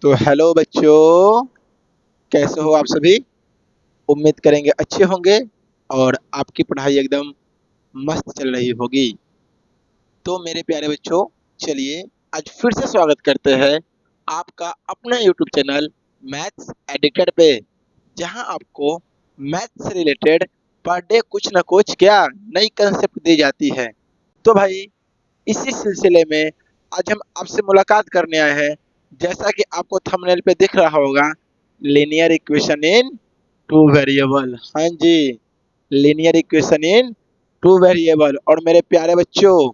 तो हेलो बच्चों, कैसे हो आप सभी। उम्मीद करेंगे अच्छे होंगे और आपकी पढ़ाई एकदम मस्त चल रही होगी। तो मेरे प्यारे बच्चों, चलिए आज फिर से स्वागत करते हैं आपका अपना यूट्यूब चैनल मैथ्स एडिटेड पे, जहां आपको मैथ्स से रिलेटेड पर डे कुछ न कुछ क्या नई कंसेप्ट दी जाती है। तो भाई, इसी सिलसिले में आज हम आपसे मुलाकात करने आए हैं। जैसा कि आपको थंबनेल पे दिख रहा होगा, linear equation in two variable. हाँ जी, linear equation in two variable. और मेरे प्यारे बच्चों,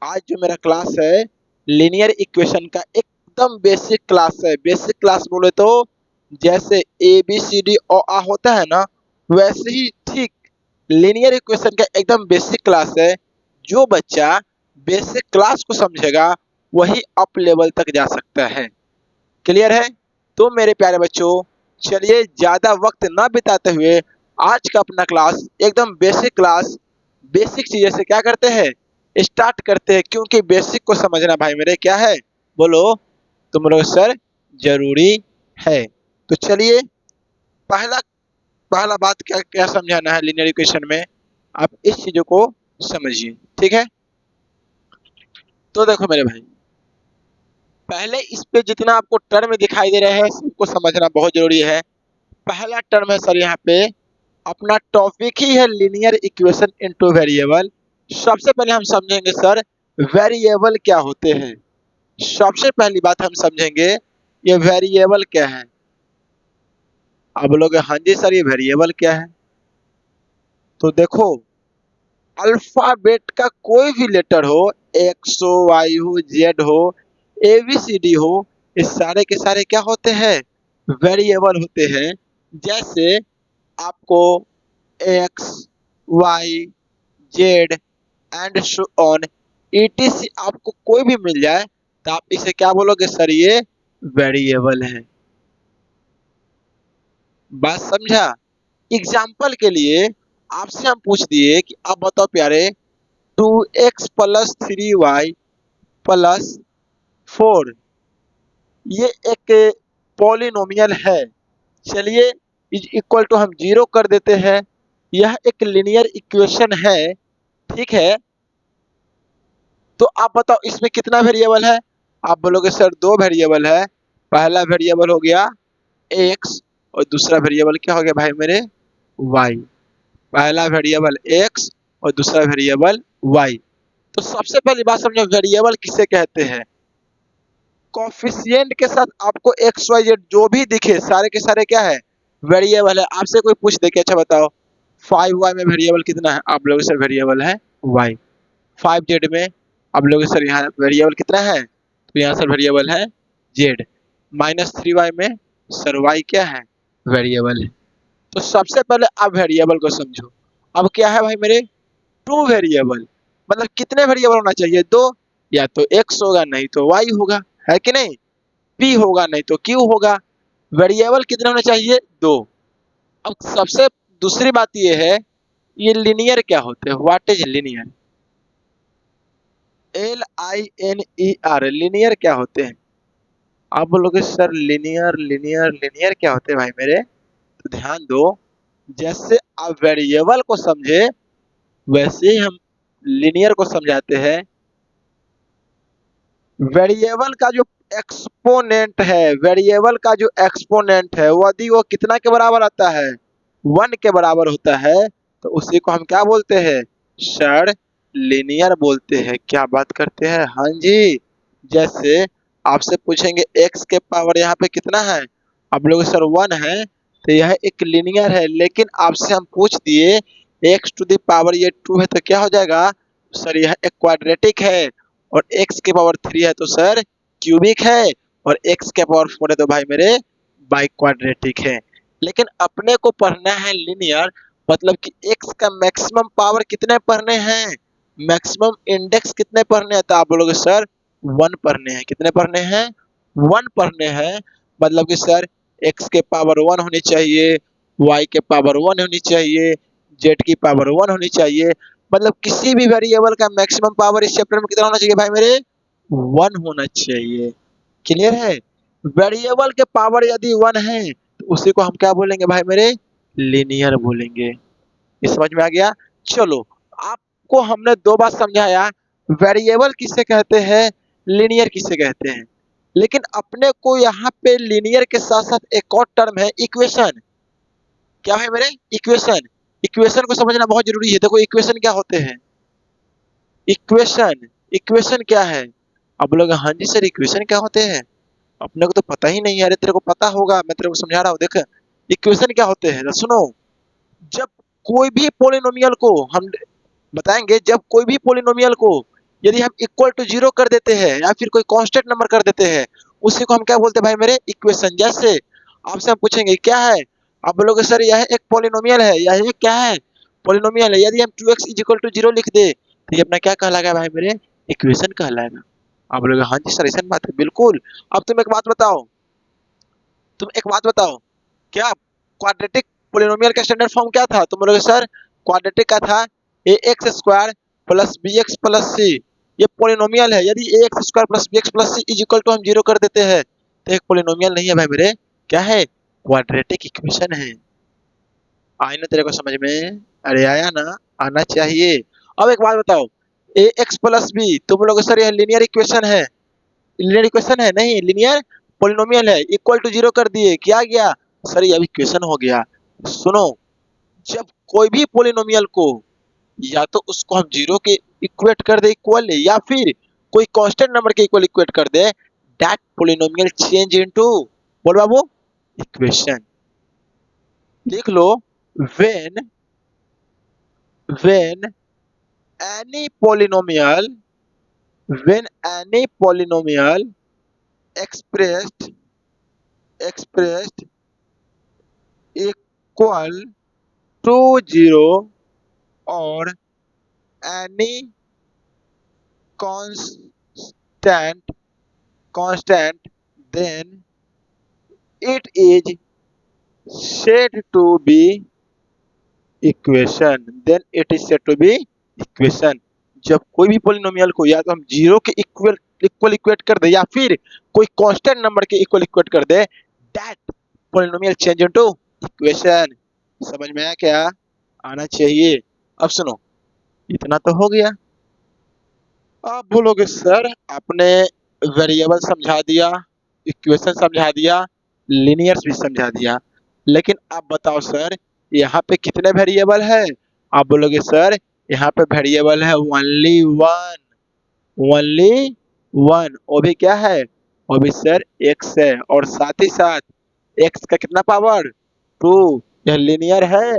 आज जो मेरा क्लास है लीनियर इक्वेशन का एकदम बेसिक क्लास है। बेसिक क्लास बोले तो जैसे ए बी सी डी और आ होता है ना, वैसे ही ठीक लीनियर इक्वेशन का एकदम बेसिक क्लास है। जो बच्चा बेसिक क्लास को समझेगा वही अप लेवल तक जा सकता है। क्लियर है? तो मेरे प्यारे बच्चों, चलिए ज्यादा वक्त ना बिताते हुए आज का अपना क्लास एकदम बेसिक क्लास, बेसिक चीजें से क्या करते हैं, स्टार्ट करते हैं। क्योंकि बेसिक को समझना भाई मेरे क्या है, बोलो, तुम लोग सर जरूरी है। तो चलिए, पहला पहला बात क्या क्या समझाना है लीनियर इक्वेशन में, आप इस चीजों को समझिए। ठीक है? तो देखो मेरे भाई, पहले इस पे जितना आपको टर्म दिखाई दे रहे हैं सबको समझना बहुत जरूरी है। पहला टर्म है सर यहाँ पे, अपना टॉपिक ही है लीनियर इक्वेशन इनटू वेरिएबल। सबसे पहले हम समझेंगे सर वेरिएबल क्या होते हैं। सबसे पहली बात हम समझेंगे ये वेरिएबल क्या है। आप बोलोगे हाँ जी सर ये वेरिएबल क्या है। तो देखो, अल्फाबेट का कोई भी लेटर हो, एक्स हो, वाई हो, जेड हो, ए बी सी डी हो, ये सारे के सारे क्या होते हैं, वेरिएबल होते हैं। जैसे आपको x, y, z and so on etc आपको कोई भी मिल जाए तो आप इसे क्या बोलोगे सर, ये वेरिएबल है। बात समझा? एग्जाम्पल के लिए आपसे हम पूछ दिए कि आप बताओ प्यारे, 2x प्लस 3y प्लस 4 ये एक पॉलिनोमियल है। चलिए, इज इक्वल टू हम जीरो कर देते हैं। यह एक लीनियर इक्वेशन है। ठीक है? तो आप बताओ इसमें कितना वेरिएबल है। आप बोलोगे सर दो वेरिएबल है। पहला वेरिएबल हो गया एक्स और दूसरा वेरिएबल क्या हो गया भाई मेरे, वाई। पहला वेरिएबल एक्स और दूसरा वेरिएबल वाई। तो सबसे पहली बात समझो, वेरिएबल किसे कहते हैं। कोफिशिएंट के साथ आपको एक्स वाई जेड जो भी दिखे सारे के सारे क्या है, वेरिएबल है। आपसे कोई पूछ दे कि अच्छा बताओ 5y में वेरिएबल कितना है, आप लोग सर वेरिएबल है y। 5z में आप लोग सर यहाँ वेरिएबल कितना है, तो यहाँ सर वेरिएबल है z। -3y में सर y क्या है, वेरिएबल है। तो सबसे पहले आप वेरिएबल को समझो। अब क्या है भाई मेरे, टू वेरिएबल, मतलब कितने वेरिएबल होना चाहिए, दो। या तो एक्स होगा नहीं तो वाई होगा, है कि नहीं। पी होगा नहीं तो क्यू होगा। वेरिएबल कितने होने चाहिए, दो। अब सबसे दूसरी बात ये है, ये लिनियर क्या होते हैं, what is linear. LINER, linear क्या होते हैं। आप बोलोगे सर लिनियर लिनियर लिनियर क्या होते हैं भाई मेरे। तो ध्यान दो, जैसे आप वेरिएबल को समझे वैसे ही हम लिनियर को समझाते हैं। वेरिएबल का जो एक्सपोनेंट है, वेरिएबल का जो एक्सपोनेंट है यदि वो कितना के बराबर आता है, 1 के बराबर होता है, तो उसी को हम क्या बोलते हैं सर, लिनियर बोलते हैं। क्या बात करते हैं, हाँ जी। जैसे आपसे पूछेंगे x के पावर यहाँ पे कितना है, आप लोग सर 1 है, तो यह एक लिनियर है। लेकिन आपसे हम पूछ दिए x टू द पावर ये 2 है, तो क्या हो जाएगा सर, यह एक क्वाड्रेटिक है। और x के पावर 3 है तो सर क्यूबिक है। और x के पावर 4 है तो भाई मेरे बाई क्वाड्रेटिक है। लेकिन अपने को पढ़ना है लिनियर, मतलब कि x का मैक्सिमम पावर कितने पढ़ने हैं, मैक्सिमम इंडेक्स कितने पढ़ने हैं, तो आप बोलोगे सर 1 पढ़ने हैं। कितने पढ़ने हैं, 1 पढ़ने हैं। मतलब कि सर x के पावर 1 होनी चाहिए, y के पावर 1 होनी चाहिए, z की पावर 1 होनी चाहिए। मतलब किसी भी वेरिएबल का मैक्सिमम पावर इस चैप्टर में कितना होना चाहिए भाई मेरे, 1 होना चाहिए। क्लियर है? वेरिएबल के पावर यदि 1 है तो उसी को हम क्या बोलेंगे भाई मेरे, लीनियर बोलेंगे। ये समझ में आ गया। चलो, आपको हमने 2 बार समझाया वेरिएबल किसे कहते हैं, लीनियर किसे कहते हैं। लेकिन अपने को यहाँ पे लीनियर के साथ साथ एक और टर्म है इक्वेशन। क्या है मेरे, इक्वेशन। इक्वेशन को समझना बहुत जरूरी है। देखो इक्वेशन क्या होते हैं, इक्वेशन, इक्वेशन क्या है। अब लोग हाँ जी सर इक्वेशन क्या होते हैं, अपने को तो पता ही नहीं है। अरे तेरे को पता होगा, मैं तेरे को समझा रहा हूँ। देख इक्वेशन क्या होते हैं, सुनो। जब कोई भी पोलिनोमियल को हम बताएंगे, जब कोई भी पोलिनोमियल को यदि हम इक्वल टू 0 कर देते हैं या फिर कोई कांस्टेंट नंबर कर देते हैं, उसी को हम क्या बोलते हैं भाई मेरे, इक्वेशन। जैसे आपसे हम पूछेंगे क्या है, आप बोलोगे सर यह एक पोलिनोमियल है, यह एक क्या है, पोलिनोमियल है। यदि हम 2x इज इक्वल टू 0 लिख दे तो ये अपना क्या कहलाएगा भाई मेरे, इक्वेशन कहलाएगा। आप बोलोगे हाँ जी सर ऐसा बात है, बिल्कुल। अब तुम एक बात बताओ, तुम एक बात बताओ, क्या क्वाड्रेटिक पोलिनोमियल का स्टैंडर्ड फॉर्म क्या था। तुम बोलोगे सर क्वाड्रेटिक का था a x square plus b x plus c. ये पोलिनोमियल है, यदि a x square plus b x plus c is equal to हम 0 कर देते हैं तो एक पोलिनोमियल नहीं है भाई मेरे, क्या है, क्वाड्रेटिक इक्वेशन है। आई ना तेरे को समझ में, अरे आया ना, आना चाहिए। अब एक बात बताओ, ए एक्स प्लस बी, तुम बोलोगे सर यह लीनियर इक्वेशन है। लीनियर इक्वेशन है नहीं, लीनियर पोलिनोमियल है। इक्वल टू 0 कर दिए, क्या गया सर, ये अब इक्वेशन हो गया। सुनो, जब कोई भी पोलिनोमियल को या तो उसको हम 0 के इक्वेट कर दे इक्वल, या फिर कोई कांस्टेंट नंबर के इक्वल इक्वेट कर दे, दैट पोलिनोमियल चेंज इनटू, बोल बाबू, इक्वेशन। लिख लो, when when any polynomial, when any polynomial expressed expressed equal to 0 or any constant then it is said to be equation, then it is said to be equation। जब कोई भी polynomial को या तो हम 0 के इक्वल इक्वल इक्वेट कर दे या फिर कोई कांस्टेंट नंबर के इक्वल इक्वेट कर दे, that polynomial change into equation. समझ में आया क्या, आना चाहिए। अब सुनो, इतना तो हो गया। आप बोलोगे सर आपने वेरिएबल समझा दिया, इक्वेशन समझा दिया, लीनियर्स भी समझा दिया, लेकिन आप बताओ सर यहाँ पे कितने वेरिएबल है। आप बोलोगे सर यहाँ पे वेरिएबल है ओनली वन, ओनली वन। वो भी क्या है, वो भी सर एक्स है, और साथ ही साथ एक्स का कितना पावर, 2। यह लीनियर है,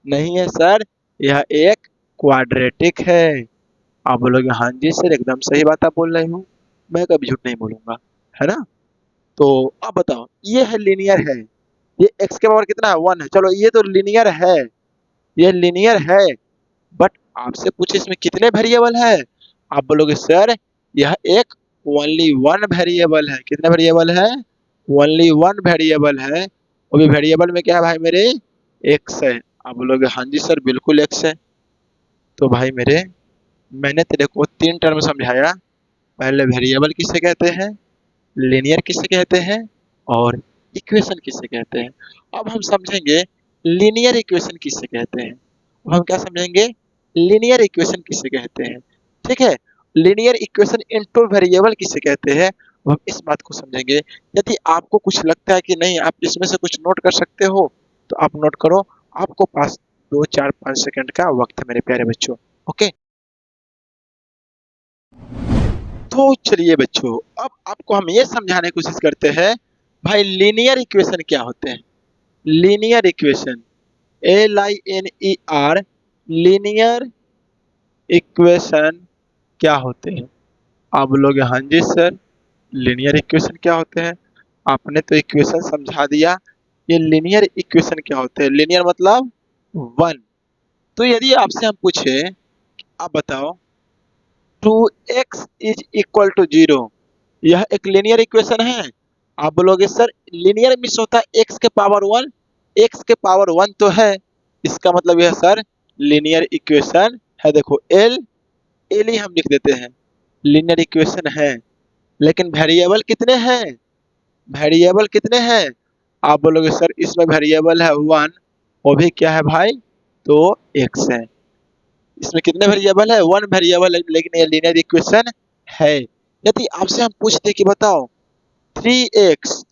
नहीं है सर, यह एक क्वाड्रेटिक है। आप बोलोगे हाँ जी सर एकदम सही बात आप बोल रहे हो, मैं कभी झूठ नहीं बोलूंगा, है ना। तो अब बताओ, ये है लीनियर है, ये एक्स के पावर कितना है, 1 है। चलो ये तो लीनियर है, ये लीनियर है, बट आपसे पूछे इसमें कितने वेरिएबल है। आप बोलोगे सर यह एक ओनली वन वेरिएबल है। कितने वेरिएबल है, ओनली वन वेरिएबल है। वो भी वेरिएबल में क्या है भाई मेरे, एक्स है। आप बोलोगे हाँ जी सर बिल्कुल एक्स है। तो भाई मेरे, मैंने तेरे को 3 टर्म समझाया। पहले वेरिएबल किसे कहते हैं, लीनियर किसे कहते हैं, और इक्वेशन किसे कहते हैं। अब हम समझेंगे लीनियर इक्वेशन किसे कहते हैं। अब हम क्या समझेंगे, लीनियर इक्वेशन किसे कहते हैं। ठीक है, लीनियर इक्वेशन इनटू वेरिएबल किसे कहते हैं, अब हम इस बात को समझेंगे। यदि आपको कुछ लगता है कि नहीं आप इसमें से कुछ नोट कर सकते हो तो आप नोट करो, आपको पास 2 4 5 सेकंड का वक्त है मेरे प्यारे बच्चों। ओके, तो चलिए बच्चों, अब आपको हम ये समझाने की कोशिश करते हैं भाई लीनियर इक्वेशन क्या होते हैं। Linear equation, LINER, linear equation क्या होते हैं। आप बोलोगे हाँ जी सर लीनियर इक्वेशन क्या होते हैं, आपने तो इक्वेशन समझा दिया, ये लीनियर इक्वेशन क्या होते हैं। लीनियर मतलब 1। तो यदि आपसे हम पूछे, आप बताओ 2x इज इक्वल टू 0, यह एक लीनियर इक्वेशन है। आप बोलोगे सर लीनियर मिस होता है x के पावर 1, x के पावर 1 तो है, इसका मतलब यह सर लीनियर इक्वेशन है। देखो एल, एल ही हम लिख देते हैं, लीनियर इक्वेशन है। लेकिन वेरिएबल कितने हैं, वेरिएबल कितने हैं? आप बोलोगे सर इसमें वेरिएबल है 1, वो भी क्या है भाई? तो x है। इसमें कितने वेरिएबल है? 1 वेरिएबल है, लेकिन ये लीनियर इक्वेशन है। यदि आपसे हम पूछते कि बताओ 3x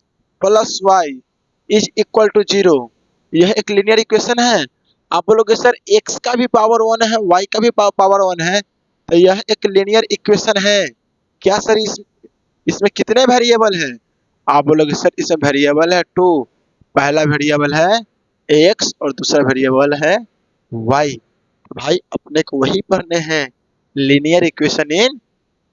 plus y is equal to 0, यह एक लीनियर इक्वेशन है? आप बोलोगे सर x का भी पावर 1 है, y का भी पावर 1 है, तो यह एक लीनियर इक्वेशन है। क्या सर इसमें कितने वेरिएबल हैं? आप बोलोगे सर इसमें वेरिएबल है 2। पहला वेरिएबल है x और दूसरा वेरिएबल है y। भाई अपने को वही पढ़ने हैं, linear equation in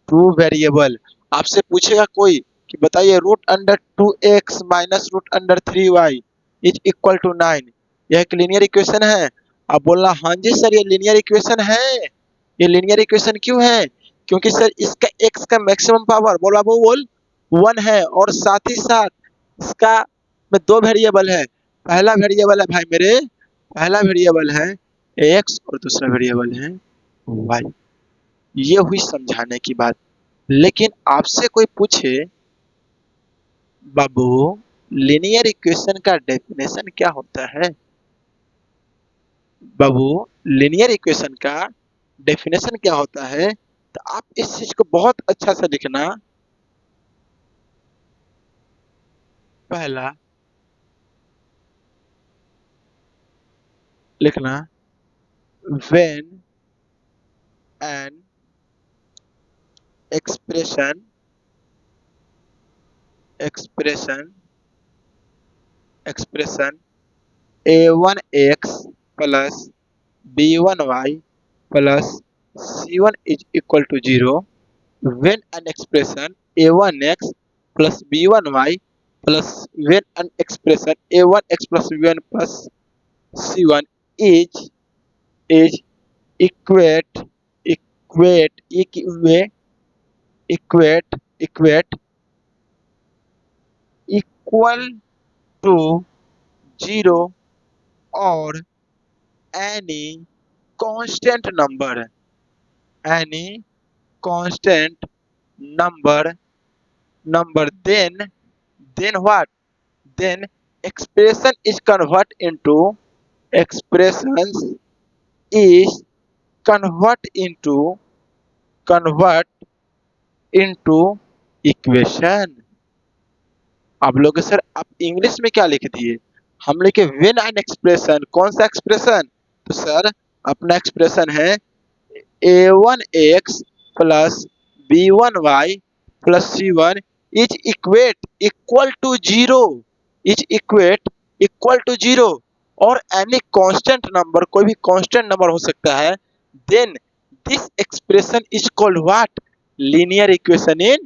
two variable. आपसे पूछेगा कोई कि बताइए root under 2x minus root under 3y is equal to 9, यह एक लीनियर इक्वेशन है? आप बोलना हाँ जी सर ये लीनियर इक्वेशन है। ये लीनियर इक्वेशन क्यों है? क्योंकि सर इसका x का मैक्सिमम पावर बोल बाबू बोल 1 है, और साथ ही साथ इसका में दो वेरिएबल है। पहला वेरिएबल है भाई मेरे, पहला वेरिएबल है x और दूसरा वेरिएबल है y। ये हुई समझाने की बात। लेकिन आपसे कोई पूछे बाबू लीनियर इक्वेशन का डेफिनेशन क्या होता है? बाबू लीनियर इक्वेशन का डेफिनेशन क्या होता है? तो आप इस चीज को बहुत अच्छा से लिखना। पहला लिखना when an expression a1x plus b1y plus c1 is equal to 0, when an expression a1x plus b1y plus when an expression a1x plus b1 plus c1 is equate equate equate equate equate equal to 0 or any constant number, any constant number, then what? Then expression is expressions is convert into equation। आप लोग sir आप English में क्या लिख दिए? हम लिखे when an expression. कौन सा एक्सप्रेशन? तो सर अपना एक्सप्रेशन है a1x plus b1y plus c1 is equal to 0, is equal to 0 और एनी कांस्टेंट नंबर, कोई भी कांस्टेंट नंबर हो सकता है, then this expression is called what? Linear equation in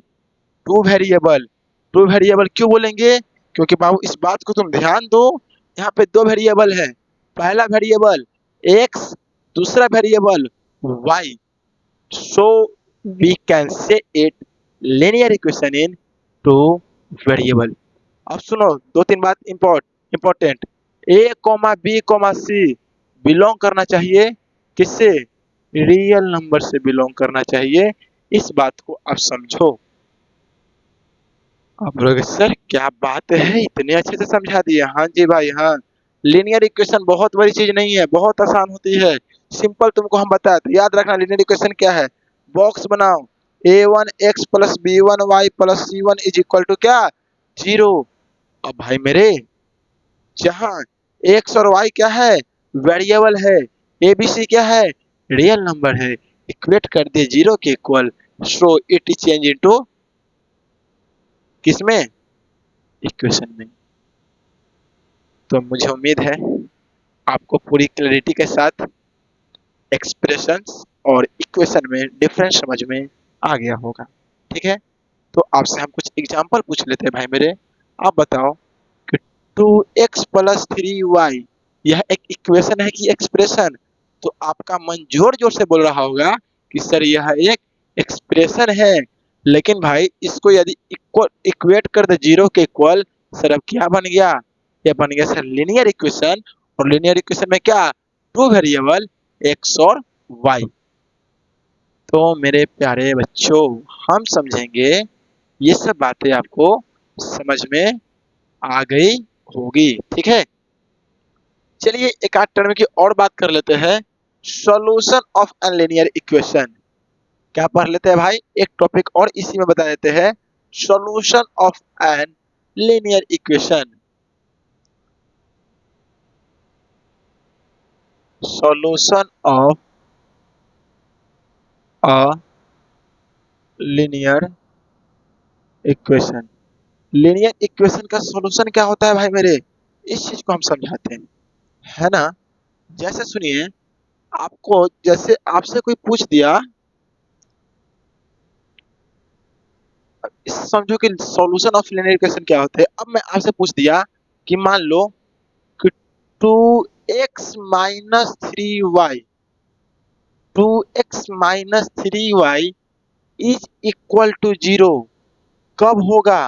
two variable. Two variable क्यों बोलेंगे? क्योंकि बाबू इस बात को तुम ध्यान दो, यहाँ पे दो वेरिएबल है, पहला वेरिएबल x, दूसरा variable y। So we can say it linear equation in two variable. अब सुनो दो तीन बात important. a comma b comma c belong करना चाहिए किससे? रियल नंबर से बिलोंग करना चाहिए। इस बात को आप समझो। आप बोलोगे सर क्या बात है, इतने अच्छे से समझा दिया। हाँ जी भाई हाँ, लीनियर इक्वेशन बहुत बड़ी चीज नहीं है, बहुत आसान होती है। सिंपल तुमको हम बताए तो याद रखना लीनियर इक्वेशन क्या है। बॉक्स बनाओ a1x plus b1y plus c1 is equal to क्या? 0। अब भाई मेरे जहाँ x और y क्या है? वेरिएबल है। a b c क्या है? रियल नंबर है। इक्वेट कर दिए 0 के equal. So it is change into किसमें? इक्वेशन में। तो मुझे उम्मीद है आपको पूरी क्लैरिटी के साथ एक्सप्रेशंस और इक्वेशन में डिफरेंस समझ में आ गया होगा। ठीक है, तो आपसे हम कुछ एग्जांपल पूछ लेते हैं भाई मेरे। आप बताओ कि 2x प्लस 3y यह एक इक्वेशन है कि एक्सप्रेशन? तो आपका मन जोर जोर से बोल रहा होगा कि सर यह एक एक्सप्रेशन है। लेकिन भाई इसको यदि इक्वेट कर दे 0 के इक्वल, सर अब क्या बन गया? यह बन गया सर लीनियर इक्वेशन। और लीनियर इक्वेशन में क्या? टू वेरिएबल x और y। तो मेरे प्यारे बच्चों हम समझेंगे ये सब बातें आपको समझ में आ गई होगी। ठीक है, चलिए एक आध टर्म की और बात कर लेते हैं। Solution of an linear equation, क्या पढ़ लेते हैं भाई, एक टॉपिक और इसी में बता देते हैं। Solution of an linear equation, solution of a linear equation. Linear equation का सॉल्यूशन क्या होता है भाई मेरे, इस चीज को हम समझाते हैं, है ना। जैसे सुनिए, आपको जैसे आपसे कोई पूछ दिया, समझो कि सॉल्यूशन ऑफ लीनियर इक्वेशन क्या होता है। अब मैं आपसे पूछ दिया कि मान लो कि 2x - 3y, 2x - 3y is equal to 0 कब होगा।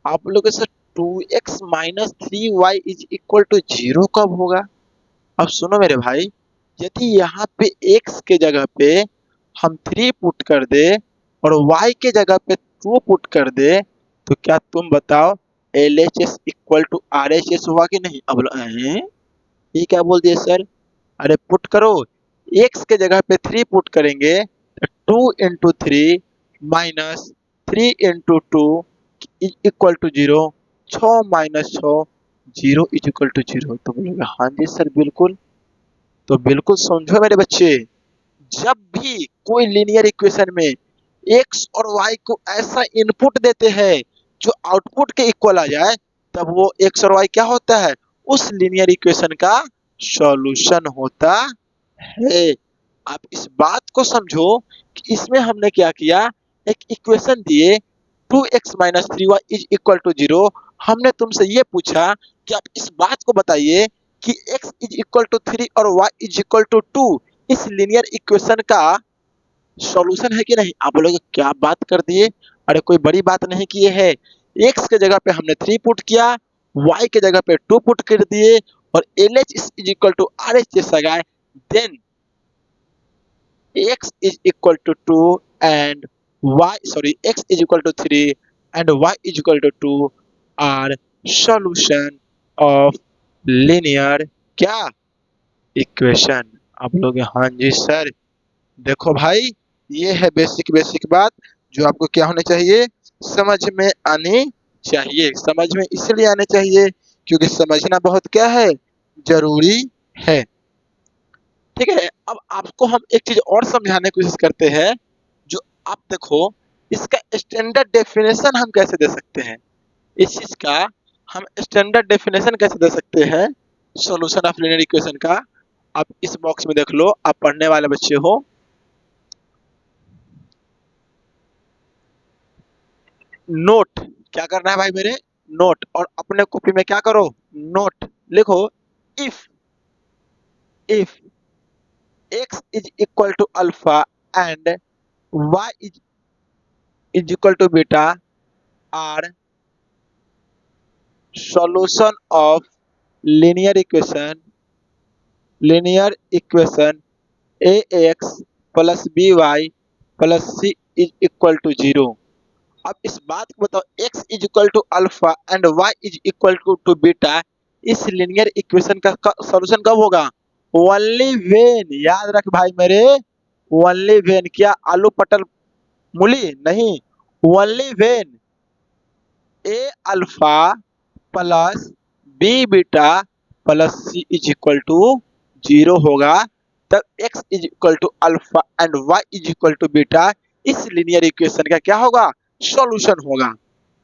आप लोग से 2x - 3y is equal to 0 कब होगा। अब सुनो मेरे भाई, यदि यहाँ पे x के जगह पे हम 3 पुट कर दे और y के जगह पे 2 पुट कर दे, तो क्या तुम बताओ LHS इक्वल टू RHS हुआ कि नहीं। अब ये क्या बोल दिए सर, अरे पुट करो, x के जगह पे 3 पुट करेंगे तो 2 × 3 -3 × 2 equal to 0, 6 - 6 0 is equal to 0। तो बोलोगे हाँ जी सर बिल्कुल। तो बिल्कुल समझो मेरे बच्चे, जब भी कोई लीनियर इक्वेशन में x और y को ऐसा इनपुट देते हैं जो आउटपुट के इक्वल आ जाए, तब वो x और y क्या होता है, उस लीनियर इक्वेशन का सॉल्यूशन होता है। आप इस बात को समझो कि इसमें हमने क्या किया, एक इक्वेशन दिए 2x - 3y is equal to 0, हमने तुमसे ये पूछा कि आप इस बात को बताइए कि x इज इक्वल टू 3 और y इज इक्वल टू 2 इस लीनियर इक्वेशन का सॉल्यूशन है कि नहीं। आप लोग क्या बात कर दिए, अरे कोई बड़ी बात नहीं किए है। x के जगह पे हमने 3 पुट किया, y के जगह पे 2 पुट कर दिए और LH is equal to RH जैसा गए, then x is equal to 2 and x is equal to 3 and y is equal to 2 are solution of linear क्या इक्वेशन। आप लोग हाँ जी सर। देखो भाई, ये है बेसिक बेसिक बात जो आपको क्या होने चाहिए, समझ में आनी चाहिए। समझ में इसलिए आने चाहिए क्योंकि समझना बहुत क्या है, जरूरी है। ठीक है, अब आपको हम एक चीज और समझाने की कोशिश करते हैं। जो आप देखो, इसका स्टैंडर्ड डेफिनेशन हम कैसे दे सकते हैं, इस चीज का हम स्टैंडर्ड डेफिनेशन कैसे दे सकते हैं सॉल्यूशन ऑफ लीनियर इक्वेशन का। आप इस बॉक्स में देख लो, आप पढ़ने वाले बच्चे हो। नोट क्या करना है भाई मेरे, नोट, और अपने कॉपी में क्या करो, नोट लिखो। If if x is equal to alpha and y is equal to beta are solution of linear equation ax plus by plus c is equal to 0। अब इस बात को बताओ, x is equal to alpha and y is equal to beta, इस linear equation का solution कब होगा, only when, याद रख भाई मेरे, ओनली व्हेन, क्या आलू पटल मूली नहीं, only when a alpha plus b beta plus c is equal to 0 होगा, तब x is equal to alpha and y is equal to beta इस लीनियर इक्वेशन का क्या होगा, सॉल्यूशन होगा।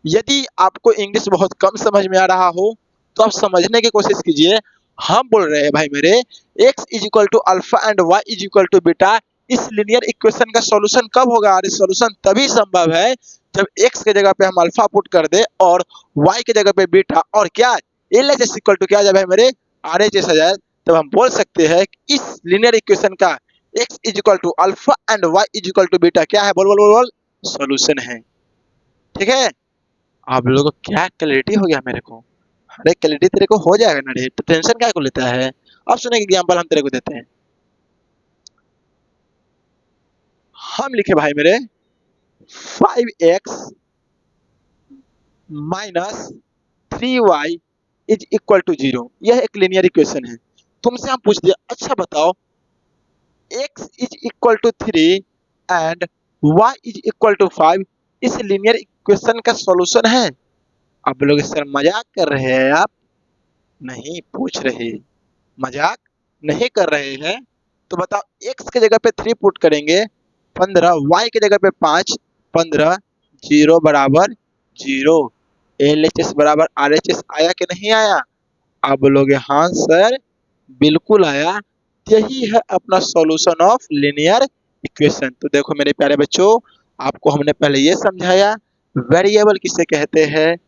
यदि आपको इंग्लिश बहुत कम समझ में आ रहा हो तो आप समझने की कोशिश कीजिए। हम बोल रहे हैं भाई मेरे, x is equal to alpha and y is equal to beta इस लीनियर इक्वेशन का सॉल्यूशन कब होगा, अरे सॉल्यूशन तभी संभव है जब x के जगह पे हम अल्फा पुट कर दे और y के जगह पे बीटा और क्या एल एच इक्वल टू क्या आ जाए भाई मेरे, आर एच एस आ जाए। तब हम बोल सकते हैं कि इस लीनियर इक्वेशन का x is equal to alpha and y is equal to beta क्या है, बोल बोल बोल बोल, सॉल्यूशन है। ठीक है, आप लोगों को क्या क्लैरिटी हो गया मेरे को, अरे क्लैरिटी तेरे को हो जाएगा ना रे, तो टेंशन क्या को लेता है। अब सुने एग्जांपल हम तेरे को देते हैं। हम लिखे भाई मेरे 5x minus 3y is equal to 0। यह एक लीनियर इक्वेशन है। तुमसे हम पूछ दिया, अच्छा बताओ x is equal to 3 and y is equal to 5 इस लीनियर इक्वेशन का सॉल्यूशन है। आप लोग सर मजाक कर रहे हैं, आप नहीं पूछ रहे, मजाक नहीं कर रहे हैं। तो बताओ x के जगह पे 3 पुट करेंगे 15, y के जगह पे 5 15, 0 बराबर 0। LHS बराबर RHS आया कि नहीं आया? आप बोलोगे हाँ सर बिल्कुल आया। यही है अपना सॉल्यूशन ऑफ लीनियर इक्वेशन। तो देखो मेरे प्यारे बच्चों, आपको हमने पहले ये समझाया वेरिएबल किसे कहते हैं,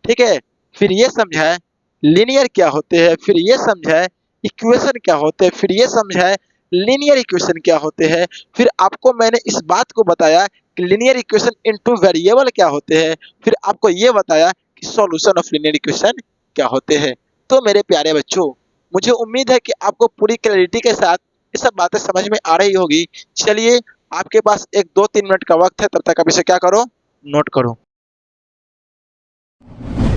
ठीक है, फिर ये समझाया लीनियर क्या होते हैं, फिर ये समझाया इक्वेशन क्या होते हैं, फिर ये समझाया लीनियर इक्वेशन क्या होते हैं, फिर आपको मैंने इस बात को बताया कि लीनियर इक्वेशन इनटू वेरिएबल क्या होते हैं, फिर आपको ये बताया कि सॉल्यूशन ऑफ लीनियर इक्वेशन क्या होते हैं। तो मेरे प्यारे बच्चों, मुझे उम्मीद है कि आपको पूरी क्लैरिटी के साथ ये सब बातें समझ में आ रही होगी। चलिए आपके पास एक 2-3 मिनट का वक्त है, तब तक आप इसे क्या करो, नोट करो।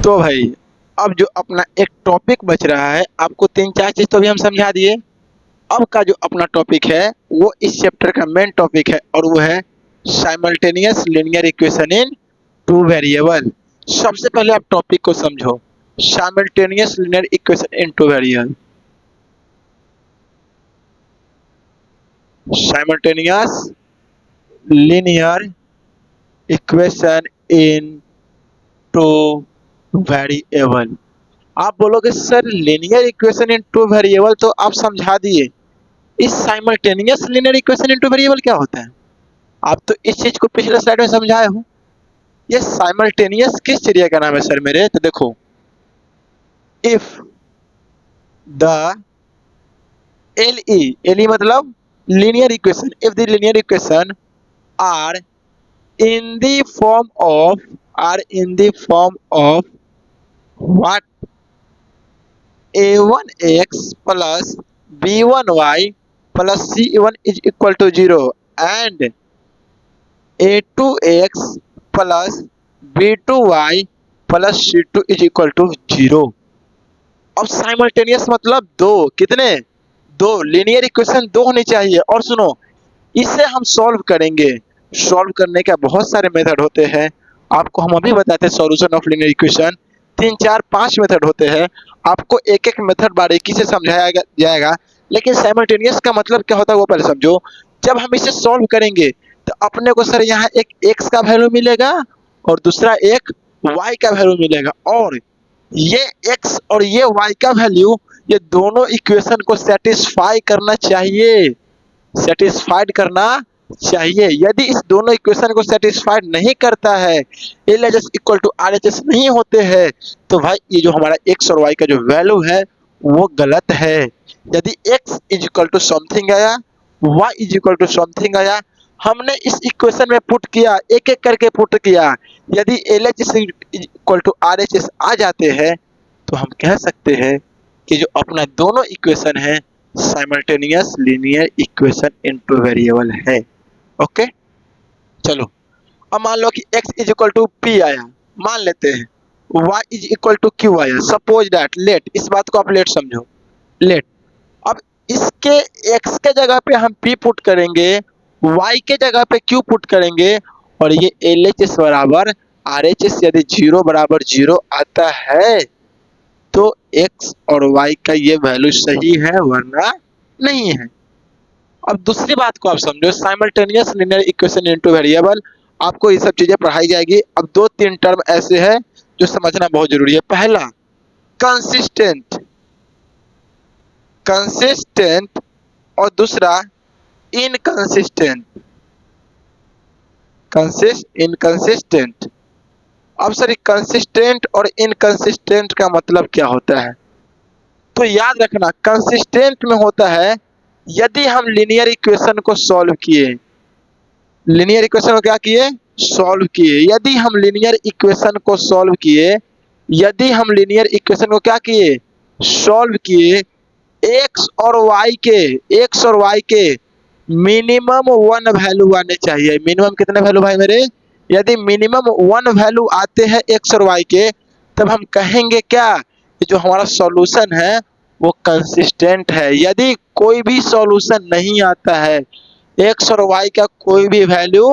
तो भाई अब जो अपना एक टॉपिक बच रहा है, आपको 3-4 चीज तो भी हम समझा दिए। अब का जो अपना टॉपिक है वो इस चैप्टर का मेन टॉपिक है और वो है simultaneous linear equation in two variable. सबसे पहले आप टॉपिक को समझो, simultaneous linear equation in two variable. Simultaneous linear equation in two variable. आप बोलोगे sir linear equation in two variable तो आप समझा दिए, इस simultaneous linear equation in two variable क्या होता है? आप तो इस चीज को पिछले स्लाइड में समझाए हो। ये साइमल्टेनियस किस चिड़िया का नाम है सर मेरे? तो देखो, इफ द LE मतलब linear equation, if the linear equation are in the form of what a1x plus b1y plus c1 is equal to 0 and a2x plus b2y plus c2 is equal to 0। अब simultaneous मतलब दो, कितने? दो linear equation दो होनी चाहिए। और सुनो, इसे हम सॉल्व करेंगे। सॉल्व करने का बहुत सारे मेथड होते हैं, आपको हम अभी बताते हैं। Solution of linear equation 3-4-5 method होते हैं, आपको एक एक मेथड बारीकी से समझाया जाएगा। लेकिन साइमल्टेनियस का मतलब क्या होता है वो पहले समझो। जब हम इसे सॉल्व करेंगे तो अपने को सर यहाँ एक x का वैल्यू मिलेगा और दूसरा एक y का वैल्यू मिलेगा, और ये x और ये y का वैल्यू ये दोनों इक्वेशन को सेटिस्फाई करना चाहिए, सेटिस्फाइड करना चाहिए। यदि इस दोनों इक्वेशन को सेटिस्फाइड नहीं करता है, LHS इक्वल टू RHS नहीं होते हैं, तो भाई ये जो हमारा x और y का जो वैल्यू है वो गलत है। यदि x is equal to something आया, y is equal to something आया, हमने इस इक्वेशन में पुट किया, एक एक करके पुट किया, यदि LHS इक्वल टू RHS आ जाते हैं तो हम कह सकते हैं कि जो अपना दोनों इक्वेशन है simultaneous linear equation in two variable है। ओके, चलो अब मान लो कि x is equal to p आया, मान लेते हैं y is equal to q आया। सपोज दैट, लेट, इस बात को आप लेट समझो, लेट। अब इसके x के जगह पे हम p पुट करेंगे, y के जगह पे q पुट करेंगे, और ये LHS बराबर RHS यदि 0 बराबर 0 आता है तो x और y का ये वैल्यू सही है वरना नहीं है। अब दूसरी बात को आप समझो, simultaneous linear equation in two variable, आपको ये सब चीजें पढ़ाई जाएगी। अब 2-3 टर्म ऐसे हैं जो समझना बहुत जरूरी है। पहला कंसिस्टेंट, कंसिस्टेंट, और दूसरा इनकंसिस्टेंट, इनकंसिस्टेंट। अब सर कंसिस्टेंट और इनकंसिस्टेंट का मतलब क्या होता है? तो याद रखना, कंसिस्टेंट में होता है यदि हम लीनियर इक्वेशन को सॉल्व किए, लीनियर इक्वेशन को क्या किए, सॉल्व किए, यदि हम लीनियर इक्वेशन को सॉल्व किए, यदि हम लीनियर इक्वेशन को क्या किए, सॉल्व किए, x और y के मिनिमम 1 वैल्यू आने चाहिए। मिनिमम कितने वैल्यू भाई मेरे? यदि मिनिमम 1 वैल्यू आते हैं एक्स और वाई के, तब हम कहेंगे क्या कि जो हमारा सॉल्यूशन है वो कंसिस्टेंट है। यदि कोई भी सॉल्यूशन नहीं आता है, एक्स और वाई का कोई भी वैल्यू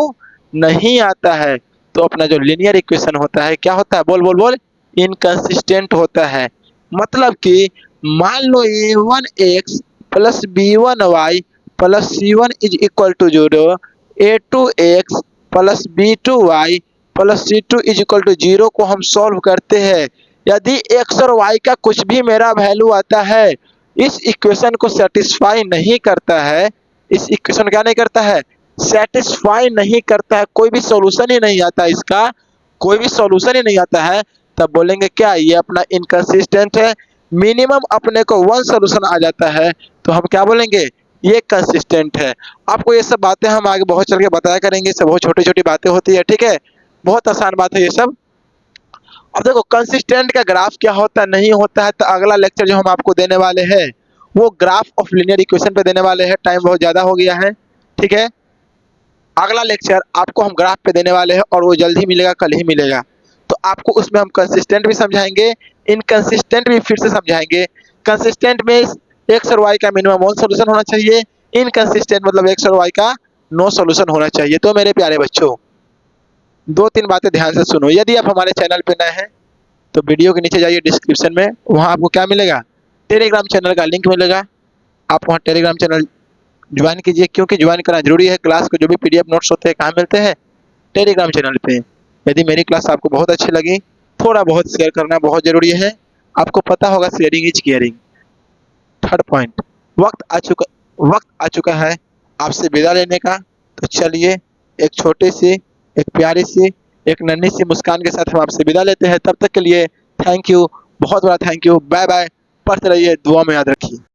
नहीं आता है, तो अपना जो लीनियर इक्वेशन होता है क्या होता है, बोल बोल बोल, इनकंसिस्टेंट होता है। मतलब कि मान लो a1x plus b1y plus c1 is equal to 0, a2x plus b2y plus c2 is equal to 0 को हम सॉल्व करते हैं। यदि x और y का कुछ भी मेरा वैल्यू आता है, इस इक्वेशन को सेटिस्फाई नहीं करता है, इस इक्वेशन क्या नहीं करता है, सेटिस्फाई नहीं करता है, कोई भी सॉल्यूशन ही नहीं आता इसका, कोई भी सॉल्यूशन ही नहीं आता है, तब बोलेंगे क्या, ये अपना इनकंसिस्टेंट है। मिनिमम अपने को 1 सॉल्यूशन आ जाता है तो हम क्या बोलेंगे, ये कंसिस्टेंट है। आपको ये सब बातें हम आगे बहुत चल के बताया करेंगे, सब बहुत छोटी छोटी बातें होती है, ठीक है, बहुत आसान बात है ये सब। अब देखो कंसिस्टेंट का ग्राफ क्या होता है नहीं होता है, तो अगला लेक्चर जो हम आपको देने वाले हैं वो ग्राफ ऑफ लीनियर इक्वेशन पे देने वाले हैं। टाइम बहुत ज़्यादा हो गया है, ठीक है। अगला लेक्चर आपको हम ग्राफ पे देने वाले हैं और वो जल्द ही मिलेगा, कल ही मिलेगा। तो आपको उसमें हम कंसिस्टेंट भी समझाएंगे, इनकंसिस्टेंट भी फिर से समझाएंगे। कंसिस्टेंट में एक्स और वाई का मिनिमम 1 सॉल्यूशन होना चाहिए, इनकंसिस्टेंट मतलब एक्स और वाई का नो सॉल्यूशन होना चाहिए। तो मेरे प्यारे बच्चों, 2-3 बातें ध्यान से सुनो। यदि आप हमारे चैनल पे नए हैं तो वीडियो के नीचे जाइए डिस्क्रिप्शन में, वहाँ आपको क्या मिलेगा, टेलीग्राम चैनल का लिंक मिलेगा। आप वहाँ टेलीग्राम चैनल ज्वाइन कीजिए, क्योंकि ज्वाइन करना जरूरी है। क्लास के जो भी पीडीएफ नोट्स होते हैं कहाँ मिलते हैं, टेलीग्राम चैनल पे। यदि मेरी क्लास आपको बहुत अच्छी लगी, थोड़ा बहुत शेयर करना बहुत ज़रूरी है। आपको पता होगा sharing is caring. Third point, वक्त आ चुका है आपसे विदा लेने का। तो चलिए एक छोटी सी, एक प्यारी सी, एक नन्ही सी मुस्कान के साथ हम आपसे विदा लेते हैं। तब तक के लिए थैंक यू, बहुत बड़ा थैंक यू, बाय बाय। पढ़ते रहिए, दुआ में याद रखिए।